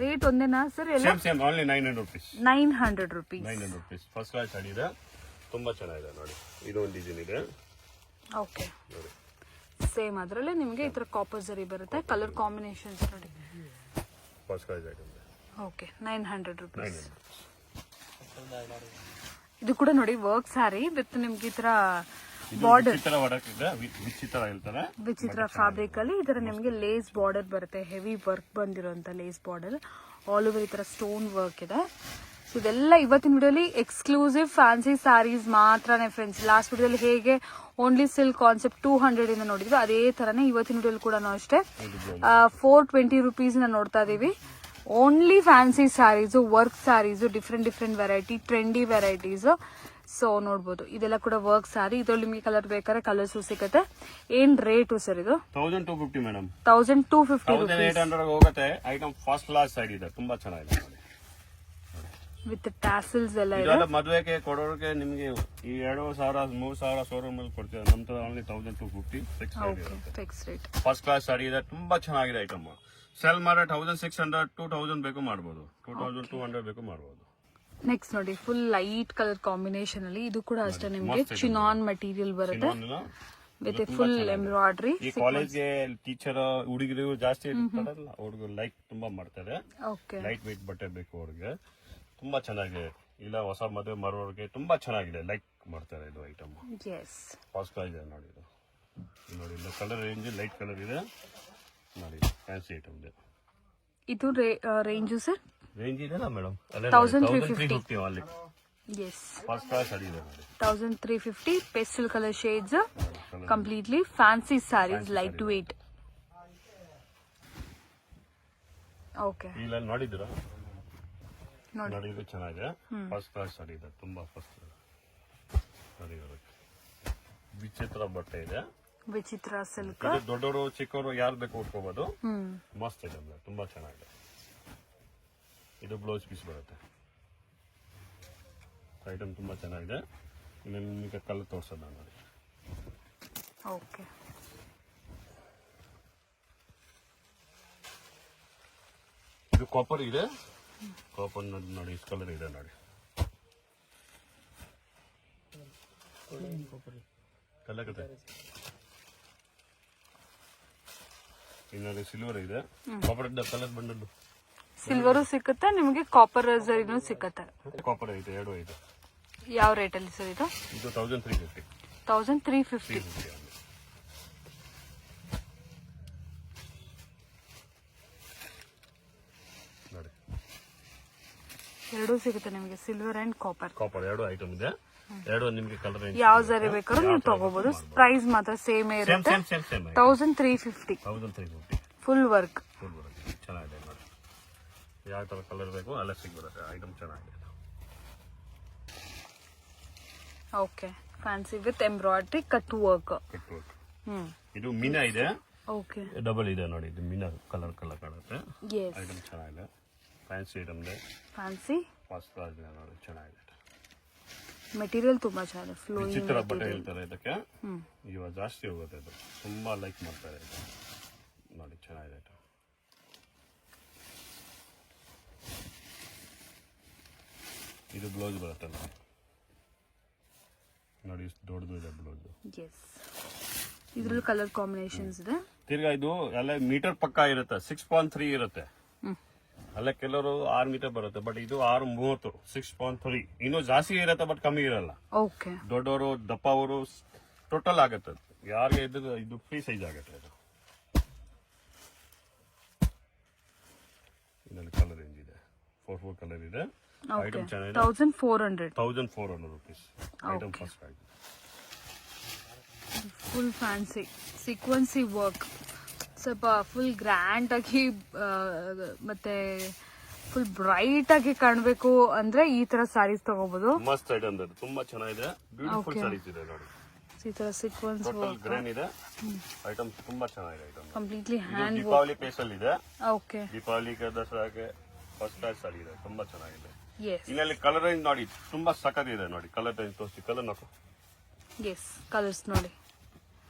ರೇಟ್ ಒಂದೇನಾ ಸರ್? ಎಲ್ಲ same only 900 rupees. 900 rupees. 900 rupees. First class saree ಇದೆ, ತುಂಬಾ ಚೆನ್ನಾಗಿದೆ ನೋಡಿ. ಇದು ಒಂದು ಡಿಸೈನ್ ಇದೆ. ಓಕೆ, ಸೇಮ್ ಅದರಲ್ಲೇ ನಿಮಗೆ ಈ ತರ ಕಾಪರ್ ಸರಿ ಬರುತ್ತೆ. ಕಲರ್ ಕಾಂಬಿನೇಷನ್ಸ್ ನೋಡಿ. First class item. Okay, 900 rupees. ಇದು ಕೂಡ ನೋಡಿ ವರ್ಕ್ ಸ್ಯಾರಿ ವಿತ್ ನಿಮ್ಗೆ ಈ ತರ ಬಾರ್ಡರ್, ವಿಚಿತ್ರ ಫ್ಯಾಬ್ರಿಕ್ ಅಲ್ಲಿ ಈ ತರ ನಿಮ್ಗೆ ಲೇಸ್ ಬಾರ್ಡರ್ ಬರುತ್ತೆ. ಹೆವಿ ವರ್ಕ್ ಬಂದಿರುವಂತ ಲೇಸ್ ಬಾರ್ಡರ್, ಆಲ್ ಓವರ್ ಈ ತರ ಸ್ಟೋನ್ ವರ್ಕ್ ಇದೆ. ಸೊ ಇದೆಲ್ಲ ಇವತ್ತಿನ ವಿಡಿಯೋಲಿ ಎಕ್ಸ್ಕ್ಲೂಸಿವ್ ಫ್ಯಾನ್ಸಿ ಸ್ಯಾರೀಸ್ ಮಾತ್ರನೇ ಫ್ರೆಂಡ್ಸ್. ಲಾಸ್ಟ್ ವಿಡಿಯೋಲಿ ಹೇಗೆ ಓನ್ಲಿ ಸಿಲ್ಕ್ ಕಾನ್ಸೆಪ್ಟ್ 200 ಇಂದ ನೋಡಿದ್ವಿ, ಅದೇ ತರನೇ ಇವತ್ತಿನ ವಿಡಿಯೋಲಿ ಕೂಡ ಅಷ್ಟೇ 420 rupees ನೋಡ್ತಾ ಇದೀವಿ. Only fancy saris, work saris, different variety, trendy varieties. So ನೋಡ್ಬೋದು, ಇದೆಲ್ಲ ಕೂಡ ವರ್ಕ್ ಸ್ಯಾರಿ. ಇದ್ರಲ್ಲಿ ನಿಮಗೆ ಕಲರ್ ಬೇಕಾದ್ರೆ ಕಲರ್ಸ್ ಸಿಗುತ್ತೆ. ಏನ್ ರೇಟು ಸರ್ ಇದು? 1250 ಮೇಡಮ್. 1250 1800 ಹೋಗುತ್ತೆ. ಐಟಮ್ ಫಸ್ಟ್ ಕ್ಲಾಸ್ ಸೈಡ್ ಇದೆ, ತುಂಬಾ ಚೆನ್ನಾಗಿದೆ ವಿತ್ ಟ್ಯಾಸಲ್ಸ್ ಎಲ್ಲ ಇದೆ. ಇದೆಲ್ಲ ಮದುವೆಗೆ ಕೊಡೋರಿಗೆ ನಿಮಗೆ ಈ 2000 3000 ಶೋರೂಮ್ ಅಲ್ಲಿ ಕೊಡ್ತೀವಿ. ನಮ್ದು only 1250 fix rate. First class saree ಇದೆ, ತುಂಬಾ ಚೆನ್ನಾಗಿದೆ ಐಟಮ್. ಸೆಲ್ ಮಾರ 1600 2000 ಬೇಕು ಮಾಡ್ಬೋದು, 2200 ಬೇಕು ಮಾಡ್ಬೋದು. ನೆಕ್ಸ್ಟ್ ನೋಡಿ, ಫುಲ್ ಲೈಟ್ ಕಲರ್ ಕಾಂಬಿನೇಷನ್ ಅಲ್ಲಿ ಇದು ಕೂಡ ಅಷ್ಟೇ ನಿಮಗೆ ಚಿನಾನ್ ಮಟೀರಿಯಲ್ ಬರುತ್ತೆ ವಿತ್ ಫುಲ್ ಎಂಬ್ರಾಯ್ಡ್ರಿ. ಈ ಕಾಲೇಜ್ಗೆ ಟೀಚರ್ ಹುಡುಗರು ಜಾಸ್ತಿ ಇರ್ತಾರಲ್ಲ, ಅವ್ರಿಗೆ ಲೈಕ್ ತುಂಬಾ ಮಾಡ್ತಾರೆ. ಲೈಟ್ ವೇಟ್ ಬಟ್ಟೆ ಬೇಕು ಅವ್ರಿಗೆ, ತುಂಬಾ ಚೆನ್ನಾಗಿದೆ. ಇಲ್ಲ ಹೊಸ ಮದುವೆ ಮಾರೋರಿಗೆ ತುಂಬಾ ಚೆನ್ನಾಗಿದೆ, ಲೈಕ್ ಮಾಡ್ತಾರೆ ಇದು ಐಟಮ್. ಫಸ್ಟ್ ಕ್ಲಾಸ್ ಇದೆ ನೋಡಿ. ಇದು ನೋಡಿ, ಇಲ್ಲ ಕಲರ್ ರೇಂಜ್ ಲೈಟ್ ಕಲರ್ ಇದೆ ನೋಡಿ, ಫ್ಯಾನ್ಸಿ ಐಟಮ್ ಇದೆ. ಇದು ರೇಂಜ್ ಸರ್? ರೇಂಜ್ ಇದೆಲ್ಲ ಮೇಡಮ್, 1350 ಓನ್ಲಿ. ಫಸ್ಟ್ ಕ್ಲಾಸ್ ಇದೆ ನೋಡಿ, 1350. Pastel colour shades, completely fancy saris, light weight. Okay, ಇಲ್ಲ ನೋಡಿದ್ದೀರಾ? ನೋಡಿ, ಇದು ಚೆನ್ನಾಗಿದೆ. ಫಸ್ಟ್ ಕ್ಲಾಸ್ ಸಾರಿ ಇದೆ, ತುಂಬಾ ಫಸ್ಟ್ ನೋಡಿ. ವಿಚಿತ್ರ ಬಟ್ಟೆ ಇದೆ, ವಿಚಿತ್ರ ಸಿಲ್ಕ್. ದೊಡ್ಡವರು ಚಿಕ್ಕವರು ಯಾರು ಬೇಕು ಉಟ್ಕೋಬಹುದು. ಮಸ್ತ್ ಇದೆ, ತುಂಬಾ ಚೆನ್ನಾಗಿದೆ. ಇದು ಬ್ಲೌಸ್ ಪೀಸ್ ಬರುತ್ತೆ. ಐಟಮ್ ತುಂಬಾ ಚೆನ್ನಾಗಿದೆ. ಇನ್ನು ನಿಮಗೆ ಕಲರ್ ತೋರ್ಸೋಣ ನೋಡಿ. ಓಕೆ, ಇದು ಕಾಪರ್ ಇದೆ. ಕಾಪರ್ ನೋಡಿ, ಕಲರ್ ಇದೆ ನೋಡಿ. ಕಲರ್ ಇನ್ನೊಂದು ಸಿಲ್ವರ್ ಇದೆ. ಕಾಪರ್ ಕಲರ್ ಬಂದದ್ದು ಸಿಲ್ವರು ಸಿಕ್ಕುತ್ತೆ, ನಿಮಗೆ ಕಾಪರ್ ಜರಿನೂ ಸಿಕ್ಕತ್ತೆ. ಕಾಪರ್ ಐತೆ, ಎರಡು ಐತೆ. ಯಾವ ರೇಟಲ್ಲಿ ಸರ್ ಇದು? ಇದು 1350. 1350. ನೋಡಿ, ಎರಡೂ ಸಿಗುತ್ತೆ ನಿಮಗೆ, ಸಿಲ್ವರ್ ಅಂಡ್ ಕಾಪರ್. ಕಾಪರ್ ಎರಡು ಐಟಮ್ ಇದೆ. ಎರಡು ನಿಮಗೆ ಕಲರ್ ಯಾವ ಜರಿ ಬೇಕಾದ್ರೂ ನೀವು ತಗೋಬಹುದು. ಪ್ರೈಸ್ ಮಾತ್ರ ಸೇಮ್ ಇರುತ್ತೆ. 1350. Full work. ಚೆನ್ನಾಗಿದೆ ನೋಡಿ, ಯಾವ ತರ ಕಲರ್ ಬೇಕು ಅಲ್ಲೇ ಸಿಗ್ಬಿಡುತ್ತೆ. ಐಟಮ್ ಚೆನ್ನಾಗಿದೆ. Okay, fancy with embroidery cut work. ಇದು ಮೀನಾ ಇದೆ. ಓಕೆ, ಡಬಲ್ ಇದೆ ನೋಡಿ, ಇದು ಮೀನಾ ಕಲರ್ ಕಾಣುತ್ತೆ. ಎಸ್, ಐಟಮ್ ಚೆನ್ನಾಗಿದೆ. ಫ್ಯಾನ್ಸಿ ಐಟಮ್ ಇದೆ. ಫ್ಯಾನ್ಸಿ ಫಸ್ಟ್ ಕ್ಲಾಸ್ ಇದೆ ನೋಡಿ, ಚೆನ್ನಾಗಿದೆ. ಮೆಟೀರಿಯಲ್ ತುಂಬಾ ಚೆನ್ನಾಗಿದೆ. ಫ್ಲೋಯಿಂಗ್ ವಿಚಿತ್ರ ಬಟ್ಟೆ ಹೇಳ್ತಾರೆ ಇದಕ್ಕೆ. ಇವಾಗ ಜಾಸ್ತಿ ಹೋಗುತ್ತೆ, ಇದು ತುಂಬಾ ಲೈಕ್ ಮಾಡ್ತಾರೆ ಇದು ನೋಡಿ, ಚೆನ್ನಾಗಿದೆ. ಇದು ಬ್ಲೌಸ್ ಬರುತ್ತೆ ನೋಡಿ, ದೊಡ್ಡದು ಇದೆ ಬ್ಲೌಸ್. ಎಸ್, ಇದ್ರಲ್ಲಿ ಕಲರ್ ಕಾಂಬಿನೇಷನ್ಸ್ ಇದೆ. ತಿರ್ಗಾ ಇದು ಎಲ್ಲ ಮೀಟರ್ ಪಕ್ಕ ಇರುತ್ತೆ. 6.3 ಇರುತ್ತೆ. ಅಲ್ಲ ಕೆಲವರು 6 ಮೀಟರ್ ಬರುತ್ತೆ, ಬಟ್ ಇದು 6.30, 6.3. ಇನ್ನೂ ಜಾಸ್ತಿ ಇರುತ್ತೆ, ಬಟ್ ಕಮ್ಮಿ ಇರಲ್ಲ. ಓಕೆ, ದೊಡ್ಡವರು ದಪ್ಪ ಅವರು ಟೋಟಲ್ ಆಗುತ್ತೆ. ಯಾರಿಗೆ ಇದು ಫ್ರೀ ಸೈಜ್ ಆಗುತ್ತೆ. ಇದು ಇದರಲ್ಲಿ ಕಲರ್ ರೇಂಜ್ ಇದೆ, 4 ಕಲರ್ ಇದೆ. ಐಟಮ್ ಚೆನ್ನಾಗಿದೆ. 1400 rupees. Item first price. Full fancy sequence work, ಸ್ವಲ್ಪ ಫುಲ್ ಗ್ರ್ಯಾಂಡ್ ಆಗಿ ಮತ್ತೆ ಫುಲ್ ಬ್ರೈಟ್ ಆಗಿ ಕಾಣಬೇಕು ಅಂದ್ರೆ ಈ ತರ ಸ್ಯಾರೀಸ್ ತಗೋಬಹುದು. ಮಸ್ತ್ ಐಟಮ್ ಇದೆ, ತುಂಬಾ ಚೆನ್ನಾಗಿದೆ. ಬ್ಯೂಟಿಫುಲ್ ಸ್ಯಾರೀಸ್ ಇದೆ ನೋಡಿ, ಈ ತರ ಸೀಕ್ವೆನ್ಸ್ ಟೋಟಲ್ ಗ್ರ್ಯಾಂಡ್ ಇದೆ. ಐಟಮ್ ತುಂಬಾ ಚೆನ್ನಾಗಿದೆ. Item completely hand work. Deepavali special ಇದೆ. ಓಕೆ, ದೀಪಾವಳಿಗೆ ದಸರಾಗೆ ಫಸ್ಟ್ ಕ್ಲಾಸ್ ಸಾರಿ ಇದೆ, ತುಂಬಾ ಚೆನ್ನಾಗಿದೆ. ಎಸ್, ಇನ್ನಲ್ಲಿ ಕಲರ್ ರೇಂಜ್ ನೋಡಿ, ತುಂಬಾ ಸಖತ್ ಇದೆ ನೋಡಿ. ಕಲರ್ ರೇಂಜ್ ತೋರಿಸಿ, ಕಲರ್ ನೋಡು. ಎಸ್, ಕಲರ್ಸ್ ನೋಡಿ,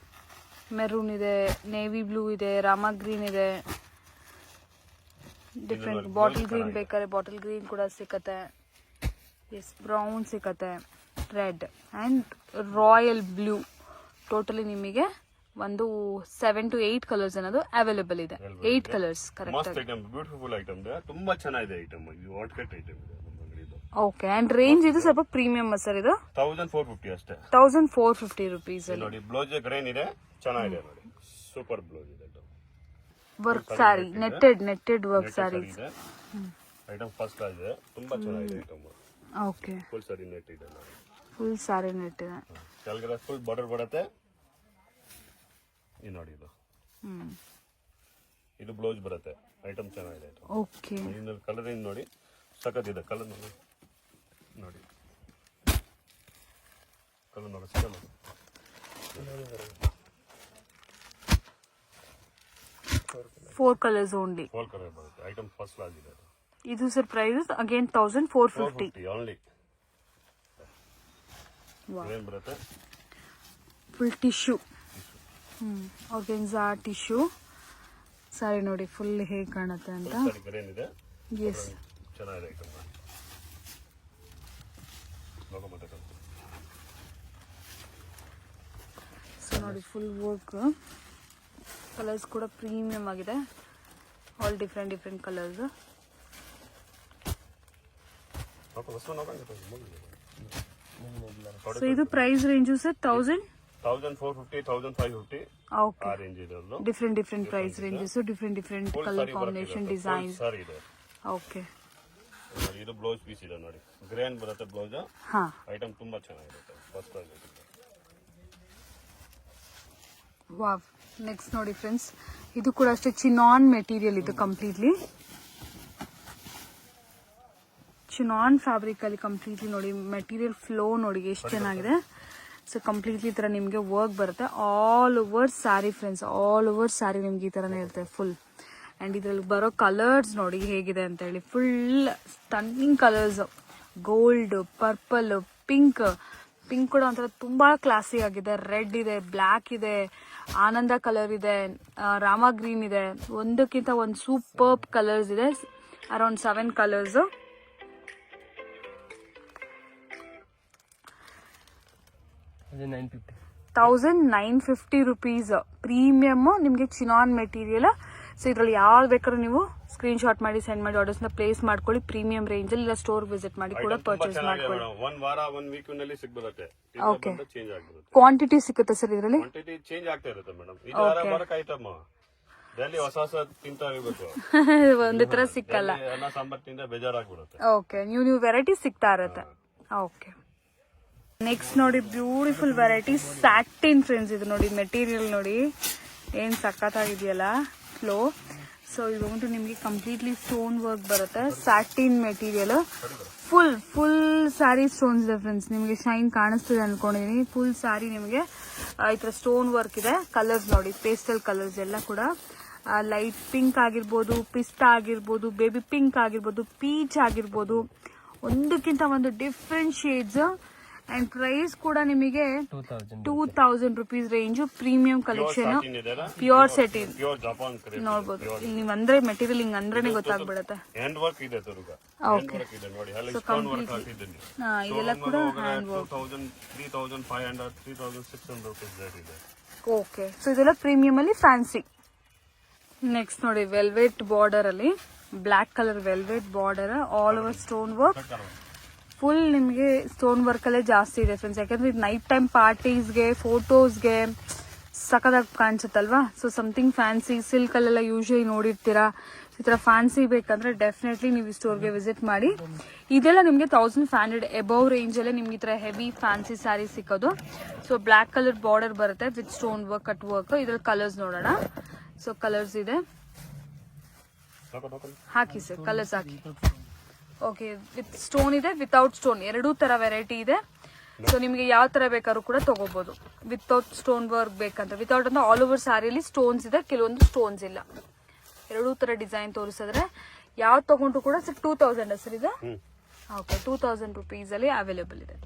ಮೆರೂನ್ ಇದೆ, ನೇವಿ ಬ್ಲೂ ಇದೆ, ರಾಮ ಗ್ರೀನ್ ಇದೆ, ಡಿಫ್ರೆಂಟ್ ಬಾಟಲ್ ಗ್ರೀನ್ ಬೇಕಾದ್ರೆ ಬಾಟಲ್ ಗ್ರೀನ್ ಕೂಡ ಸಿಕ್ಕತ್ತೆ. ಎಸ್, ಬ್ರೌನ್ ಸಿಕ್ಕತ್ತೆ, red and royal blue. Totally ನಿಮಗೆ ಒಂದು 7 to 8 ಕಲರ್ಸ್ ಅನ್ನೋದು ಅವೈಲೇಬಲ್ ಇದೆ. 8 ಕಲರ್ಸ್ ಕರೆಕ್ಟ್. ಮಸ್ತ್ ಐಟಮ್, ಬ್ಯೂಟಿಫುಲ್ ಐಟಮ್ ಇದೆ, ತುಂಬಾ ಚೆನ್ನಾಗಿದೆ ಐಟಮ್. ಇದು ವಾಟ್ ಕಟ್ ಐಟಮ್ ಇದೆ ನಮ್ಮ ಅಂಗಡಿದು. ಓಕೆ, ಅಂಡ್ ರೇಂಜ್ ಇದು ಸ್ವಲ್ಪ ಪ್ರೀಮಿಯಂ ಸರ್. ಇದು 1450 ಅಷ್ಟೇ. 1450 rupees ಅಲ್ಲಿ ನೋಡಿ. ಬ್ಲೌಸ್ ಗ್ರೇನ್ ಇದೆ, ಚೆನ್ನಾಗಿದೆ ನೋಡಿ, ಸೂಪರ್ ಬ್ಲೌಸ್ ಇದೆ. Work sari, netted work saris. Item first class ಇದೆ, ತುಂಬಾ ಚೆನ್ನಾಗಿದೆ item. Okay, full sari net ಇದೆ ನೋಡಿ, ಫುಲ್ ಸ್ಯಾರಿ ನೆಟ್ ಇದೆ. ಕೆಳಗಡೆ ಫುಲ್ ಬಾರ್ಡರ್ ಬರುತ್ತೆ. ಇದು ನೋಡಿ, ಇದು ಬ್ಲೌಸ್ ಬರುತ್ತೆ. ಐಟಮ್ ಚೆನ್ನಾಗಿದೆ. ಓಕೆ, ಕಲರ್ ಏನು ನೋಡಿ, ಸಖತ್ ಇದೆ. ಕಲರ್ ನೋಡಿ, ಕಲರ್ ನೋಡಿ, ಸಿಗಲ್ಲ. 4 ಕಲರ್ಸ್ ಓನ್ಲಿ. 4 ಕಲರ್ ಬರುತ್ತೆ. ಐಟಮ್ ಫಸ್ಟ್ ಕ್ಲಾಸ್ ಇದೆ. ಇದು ಸರ್ ಪ್ರೈಸ್ ಅಗೇನ್ 1450 ಓನ್ಲಿ. ಏನು ಬರುತ್ತೆ? Full tissue, organza tissue sari ನೋಡಿ, ಫುಲ್ ಹೇಗೆ ಕಾಣುತ್ತೆ ಅಂತ. ಏನಿದೆ, ಎಸ್, ಚೆನ್ನಾಗಿದೆ ಐಟಮ್. ಸೊ ನೋಡಿ, ಫುಲ್ ವರ್ಕ್. ಕಲರ್ಸ್ ಕೂಡ ಪ್ರೀಮಿಯಂ ಆಗಿದೆ, ಆಲ್ ಡಿಫ್ರೆಂಟ್ ಕಲರ್ಸ್. ಸೊ ಇದು price range sir 1450, 1550. Okay, different price ranges, different colour combination, designs. Okay, ಇದು ಬ್ಲೌಸ್ ಪೀಸ್ ಇದೆ ನೋಡಿ, ಗ್ರ್ಯಾಂಡ್ ಬರುತ್ತೆ ಬ್ಲೌಸ್. ಹಾ, ಐಟಮ್ ತುಂಬಾ ಚೆನ್ನಾಗಿರುತ್ತೆ, ಫಸ್ಟ್ ಕ್ಲಾಸ್. ವಾವ್. ನೆಕ್ಸ್ಟ್ ನೋಡಿ ಫ್ರೆಂಡ್ಸ್, ಇದು ಕೂಡ ಅಷ್ಟೇ ಚಿನಾನ್ ಮೆಟೀರಿಯಲ್. ಇದು ಕಂಪ್ಲೀಟ್ಲಿ ಚಿನಾನ್ ಫ್ಯಾಬ್ರಿಕ್ ಅಲ್ಲಿ ಕಂಪ್ಲೀಟ್ಲಿ ನೋಡಿ, ಮೆಟೀರಿಯಲ್ ಫ್ಲೋ ನೋಡಿ ಎಷ್ಟು ಚೆನ್ನಾಗಿದೆ. ಸೊ ಕಂಪ್ಲೀಟ್ಲಿ ಈ ತರ ನಿಮಗೆ ವರ್ಕ್ ಬರುತ್ತೆ all over sari friends. All over sari ನಿಮ್ಗೆ ಈ ತರನೇ ಇರುತ್ತೆ ಫುಲ್. ಅಂಡ್ ಇದ್ರಲ್ಲಿ ಬರೋ ಕಲರ್ಸ್ ನೋಡಿ ಹೇಗಿದೆ ಅಂತ ಹೇಳಿ, full stunning colours. Gold, purple, pink ಕೂಡ ಒಂಥರ ತುಂಬಾ ಕ್ಲಾಸಿ ಆಗಿದೆ. ರೆಡ್ ಇದೆ, ಬ್ಲ್ಯಾಕ್ ಇದೆ, ಆನಂದ ಕಲರ್ ಇದೆ, ರಾಮ ಗ್ರೀನ್ ಇದೆ. ಒಂದಕ್ಕಿಂತ ಒಂದು ಸೂಪರ್ಬ್ ಕಲರ್ಸ್ ಇದೆ, ಅರೌಂಡ್ 7 ಕಲರ್ಸ್. $1950 rupees ಪ್ರೀಮಿಯಮ್ ನಿಮಗೆ ಚಿನಾನ್ ಮೆಟೀರಿಯಲ್ ಸೊ ಇದ್ರಲ್ಲಿ ಯಾವ್ದು ಬೇಕಾದ್ರೂ ನೀವು ಸ್ಕ್ರೀನ್ ಶಾಟ್ ಮಾಡಿ ಸೆಂಡ್ ಮಾಡಿ ಆರ್ಡರ್ಸ್ನ ಪ್ಲೇಸ್ ಮಾಡ್ಕೊಳ್ಳಿ. ಪ್ರೀಮಿಯಂ ರೇಂಜ್ ಅಲ್ಲಿ ಇಲ್ಲ ಸ್ಟೋರ್ ವಿಸಿಟ್ ಮಾಡಿ ಕೂಡ ಪರ್ಚೇಸ್ ಮಾಡ್ಕೊಳ್ಳಿ. ಒಂದ್ ವಾರ 1 ವೀಕ್ ನಲ್ಲಿ ಸಿಗ್ಬಿಡುತ್ತೆ. ಓಕೆ, ಚೇಂಜ್ ಆಗ್ಬಿಡುತ್ತೆ. ಕ್ವಾಂಟಿಟಿ ಸಿಗುತ್ತೆ ಸರ್ ಇದರಲ್ಲಿ? ಕ್ವಾಂಟಿಟಿ ಚೇಂಜ್ ಆಗ್ತಾ ಇರುತ್ತೆ ಮೇಡಮ್. ಇದು ಬರಕ್ ಐಟಮ್ ಡೈಲಿ ಹೊಸ ಹೊಸ ತಿಂತಾ ಇರಬೇಕು. ಒಂದೇ ತರ ಸಿಕ್ಕಲ್ಲ. ಅನ್ನ ಸಾಂಬಾರ್ ತಿಂದ ಬೇಜಾರಾಗ್ಬಿಡುತ್ತೆ. ಓಕೆ, ನ್ಯೂ ವೆರೈಟಿ ಸಿಗ್ತಾ ಇರುತ್ತೆ. ಓಕೆ, ನೆಕ್ಸ್ಟ್ ನೋಡಿ ಬ್ಯೂಟಿಫುಲ್ ವೆರೈಟಿ ಸ್ಯಾಟಿನ್ ಫ್ರೆಂಡ್ಸ್. ಇದು ನೋಡಿ ಮೆಟೀರಿಯಲ್ ನೋಡಿ ಏನ್ ಸಖತ್ತಾಗಿದೆಯಲ್ಲ ಫ್ಲೋ. ಸೊ ಇದು ನಿಮಗೆ ಕಂಪ್ಲೀಟ್ಲಿ ಸ್ಟೋನ್ ವರ್ಕ್ ಬರುತ್ತೆ, satin material. Full sari stones ಇದೆ ಫ್ರೆಂಡ್ಸ್. ನಿಮಗೆ ಶೈನ್ ಕಾಣಿಸ್ತಿದೆ ಅನ್ಕೊಂಡಿದೀನಿ. ಫುಲ್ ಸ್ಯಾರಿ ನಿಮಗೆ ಈ ತರ ಸ್ಟೋನ್ ವರ್ಕ್ ಇದೆ. ಕಲರ್ಸ್ ನೋಡಿ, ಪೇಸ್ಟಲ್ ಕಲರ್ಸ್ ಎಲ್ಲ ಕೂಡ ಲೈಟ್ ಪಿಂಕ್ ಆಗಿರ್ಬೋದು, ಪಿಸ್ತಾ ಆಗಿರ್ಬೋದು, ಬೇಬಿ ಪಿಂಕ್ ಆಗಿರ್ಬೋದು, ಪೀಚ್ ಆಗಿರ್ಬೋದು, ಒಂದಕ್ಕಿಂತ ಒಂದು ಡಿಫ್ರೆಂಟ್ ಶೇಡ್ಸ್. ಅಂಡ್ ಪ್ರೈಸ್ ಕೂಡ ನಿಮಗೆ 2000 rupees range. Premium collection, pure satin ನೋಡ್ಬೋದು. ಇಲ್ಲಿ ನೀವು ಅಂದ್ರೆ ಮೆಟೀರಿಯಲ್ ಹಿಂಗ್ ಅಂದ್ರೇನೆ ಗೊತ್ತಾಗ್ಬಿಡುತ್ತೆ. ಇದೆಲ್ಲ ಕೂಡ ಹ್ಯಾಂಡ್ ವರ್ಕ್. ಓಕೆ, ಸೊ ಇದೆಲ್ಲ ಪ್ರೀಮಿಯಂ ಅಲ್ಲಿ ಫ್ಯಾನ್ಸಿ. ನೆಕ್ಸ್ಟ್ ನೋಡಿ ವೆಲ್ವೆಟ್ ಬಾರ್ಡರ್ ಅಲ್ಲಿ black colour velvet border, all over stone work. Full ನಿಮಗೆ ಸ್ಟೋನ್ ವರ್ಕ್ ಅಲ್ಲೇ ಜಾಸ್ತಿ ಇದೆ ಫ್ರೆಂಡ್ಸ್. ಯಾಕಂದ್ರೆ ಇದು ನೈಟ್ ಟೈಮ್ ಪಾರ್ಟೀಸ್ಗೆ, ಫೋಟೋಸ್ಗೆ ಸಖತ್ತಾಗಿ ಕಾಣಿಸುತ್ತಲ್ವಾ. ಸೊ ಸಮಥಿಂಗ್ ಫ್ಯಾನ್ಸಿ, ಸಿಲ್ಕ್ ಅಲ್ಲೆಲ್ಲ ಯೂಶಲಿ ನೋಡಿರ್ತೀರಾ. ಈ ತರ ಫ್ಯಾನ್ಸಿ ಬೇಕಂದ್ರೆ ಡೆಫಿನೆಟ್ಲಿ ನೀವು ಈ ಸ್ಟೋರ್ಗೆ ವಿಸಿಟ್ ಮಾಡಿ. ಇದೆಲ್ಲ ನಿಮಗೆ 1500 ಎಬವ್ ರೇಂಜ್ ಅಲ್ಲೇ ನಿಮ್ಗೆ ಈ ತರ ಹೆವಿ ಫ್ಯಾನ್ಸಿ ಸ್ಯಾರಿ ಸಿಕ್ಕೋದು. ಸೊ ಬ್ಲಾಕ್ ಕಲರ್ ಬಾರ್ಡರ್ ಬರುತ್ತೆ with stone work, cut work. ಇದ್ರಲ್ಲಿ ಕಲರ್ಸ್ ನೋಡೋಣ. ಸೊ ಕಲರ್ಸ್ ಇದೆ, ಹಾಕಿ ಸರ್ ಕಲರ್ಸ್ ಹಾಕಿ. ಓಕೆ, ವಿತ್ ಸ್ಟೋನ್ ಇದೆ, ವಿತೌಟ್ ಸ್ಟೋನ್, ಎರಡೂ ತರ ವೆರೈಟಿ ಇದೆ. ಸೊ ನಿಮಗೆ ಯಾವ ತರ ಬೇಕಾದ್ರೂ ಕೂಡ ತಗೋಬಹುದು. ವಿತೌಟ್ ಸ್ಟೋನ್ ವರ್ಕ್ ಬೇಕಂತ, ವಿತೌಟ್ ಅಂದ್ರೆ ಆಲ್ ಓವರ್ ಸ್ಯಾರಿಯಲ್ಲಿ ಸ್ಟೋನ್ಸ್ ಇದೆ, ಕೆಲವೊಂದು ಸ್ಟೋನ್ಸ್ ಇಲ್ಲ. ಎರಡೂ ತರ ಡಿಸೈನ್ ತೋರಿಸಿದ್ರೆ ಯಾವ್ದು ತಗೊಂಡ್ರು ಕೂಡ ಸರ್ 2000 ಸರ್ ಇದು. ಓಕೆ, 2000 ರುಪೀಸ್ ಅಲ್ಲಿ ಅವೈಲೇಬಲ್ ಇದೆ.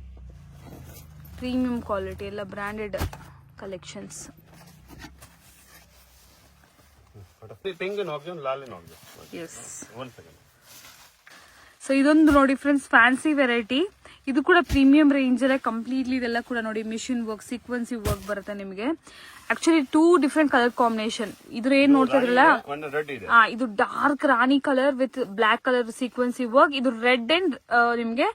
ಪ್ರೀಮಿಯಂ ಕ್ವಾಲಿಟಿ ಎಲ್ಲ ಬ್ರಾಂಡೆಡ್ ಕಲೆಕ್ಷನ್ಸ್. ಸೊ ಇದೊಂದು ನೋಡಿ ಫ್ರೆಂಡ್ಸ್ ಫ್ಯಾನ್ಸಿ ವೆರೈಟಿ. ಇದು ಕೂಡ ಪ್ರೀಮಿಯಂ ರೇಂಜ್ ಅಲ್ಲೇ ಕಂಪ್ಲೀಟ್ಲಿ. ಇದೆಲ್ಲ ಕೂಡ ನೋಡಿ ಮಿಷಿನ್ ವರ್ಕ್, ಸೀಕ್ವೆನ್ಸಿ ವರ್ಕ್ ಬರುತ್ತೆ ನಿಮಗೆ. Actually 2 different colour combination. ಇದ್ರ ಏನ್ ನೋಡ್ತಾ ಇದ್ರಲ್ಲ, ಇದು dark rani colour with black colour sequence work. ಇದು ರೆಡ್ ಅಂಡ್ ನಿಮ್ಗೆ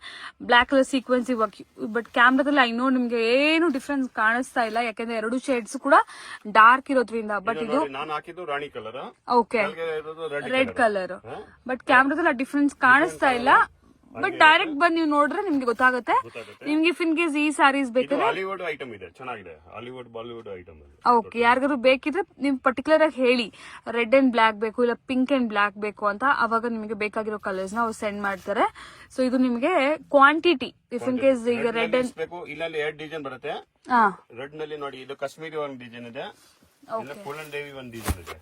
black colour sequence work. But ಕ್ಯಾಮ್ರಾದಲ್ಲಿ ಐ ನೋ ನಿಮ್ಗೆ ಏನು ಡಿಫ್ರೆನ್ಸ್ ಕಾಣಿಸ್ತಾ ಇಲ್ಲ, ಯಾಕಂದ್ರೆ ಎರಡು ಶೇಡ್ಸ್ ಕೂಡ ಡಾರ್ಕ್ ಇರೋದ್ರಿಂದ. ಬಟ್ ಇದು ಓಕೆ ರೆಡ್ ಕಲರ್, ಬಟ್ ಕ್ಯಾಮ್ರಾದಲ್ಲಿ ಡಿಫ್ರೆನ್ಸ್ ಕಾಣಿಸ್ತಾ ಇಲ್ಲ. ಬಟ್ ಡೈರೆಕ್ಟ್ ಬಂದು ನೀವು ನೋಡ್ರೆ ನಿಮ್ಗೆ ಗೊತ್ತಾಗುತ್ತೆ. ನಿಮ್ಗೆ ಇಫ್ ಇನ್ ಕೇಸ್ ಈ ಸ್ಯಾರೀಸ್ ಬೇಕಾದ್ರೆ ಹಾಲಿವುಡ್ ಐಟಮ್ ಇದೆ, ಚೆನ್ನಾಗಿದೆ. Hollywood Bollywood item. ಓಕೆ, ಯಾರಿಗಾದ್ರು ಬೇಕಿದ್ರೆ ನೀವು ಪರ್ಟಿಕ್ಯುಲರ್ ಆಗಿ ಹೇಳಿ ರೆಡ್ ಅಂಡ್ ಬ್ಲಾಕ್ ಬೇಕು, ಇಲ್ಲ ಪಿಂಕ್ ಅಂಡ್ ಬ್ಲಾಕ್ ಬೇಕು ಅಂತ. ಅವಾಗ ನಿಮಗೆ ಬೇಕಾಗಿರೋ ಕಲರ್ಸ್ ನ ಅವ್ರು ಸೆಂಡ್ ಮಾಡ್ತಾರೆ. ಸೊ ಇದು ನಿಮಗೆ ಕ್ವಾಂಟಿಟಿ ಇಫ್ ಇನ್ ಕೇಸ್ ಈಗ ರೆಡ್ ಅಂಡ್ ಬೇಕು. ಇಲ್ಲಲ್ಲಿ 2 ಡಿಸೈನ್ ಬರುತ್ತೆ. ರೆಡ್ ನಲ್ಲಿ ನೋಡಿ, ಇದು ಕಾಶ್ಮೀರಿ ಒಂದು ಡಿಸೈನ್ ಇದೆ, ಪೂಲನ್ ದೇವಿ ಒಂದು ಡಿಸೈನ್ ಇದೆ.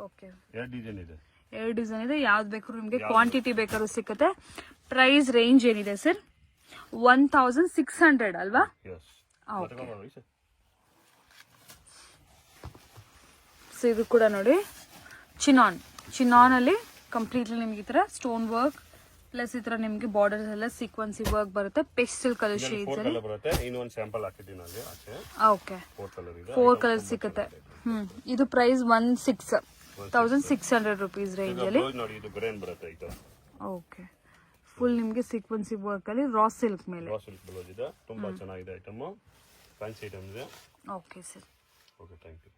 ಓಕೆ, 2 ಡಿಸೈನ್ ಇದೆ. 2 ಡಿಸೈನ್ ಇದೆ. ಯಾವ್ದು ಬೇಕಾದ್ರೂ ನಿಮ್ಗೆ ಕ್ವಾಂಟಿಟಿ ಬೇಕಾದ್ರೂ ಸಿಕ್ಕತ್ತೆ. ಪ್ರೈಸ್ ರೇಂಜ್ ಏನಿದೆ ಸರ್? 1600 ಅಲ್ವಾ? ಸೊ ಇದು ಕೂಡ ನೋಡಿ ಚಿನಾನ್ ಅಲ್ಲಿ ಕಂಪ್ಲೀಟ್ಲಿ ನಿಮ್ಗೆ ಈ ತರ ಸ್ಟೋನ್ ವರ್ಕ್ ಪ್ಲಸ್ ಈ ತರ ನಿಮ್ಗೆ ಬಾರ್ಡರ್ಸ್ ಎಲ್ಲ ಸೀಕ್ವೆನ್ಸಿ ವರ್ಕ್ ಬರುತ್ತೆ. ಪೆಸ್ಟಲ್ ಕಲರ್ ಶೇಡ್ಸ್ ಅಲ್ಲಿ ಇನ್ನೊಂದು ಸ್ಯಾಂಪಲ್ ಹಾಕಿದ್ದೀನಿ ಅಲ್ಲಿ. ಓಕೆ, 4 ಕಲರ್ ಸಿಕ್ಕತ್ತೆ. ಇದು ಪ್ರೈಸ್ 1600 ರುಪೀಸ್ ರೇಂಜ್ ಅಲ್ಲಿ. ಓಕೆ, ಫುಲ್ ನಿಮ್ಗೆ ಸೀಕ್ವೆನ್ಸಿ ವರ್ಕ್ ಅಲ್ಲಿ ರಾ ಸಿಲ್ಕ್ ಮೇಲೆ. ತುಂಬಾ ಚೆನ್ನಾಗಿದೆ ಐಟಮ್, ಫ್ಯಾನ್ಸಿ ಐಟಮ್ ಇದೆ. Okay sir, okay, thank you.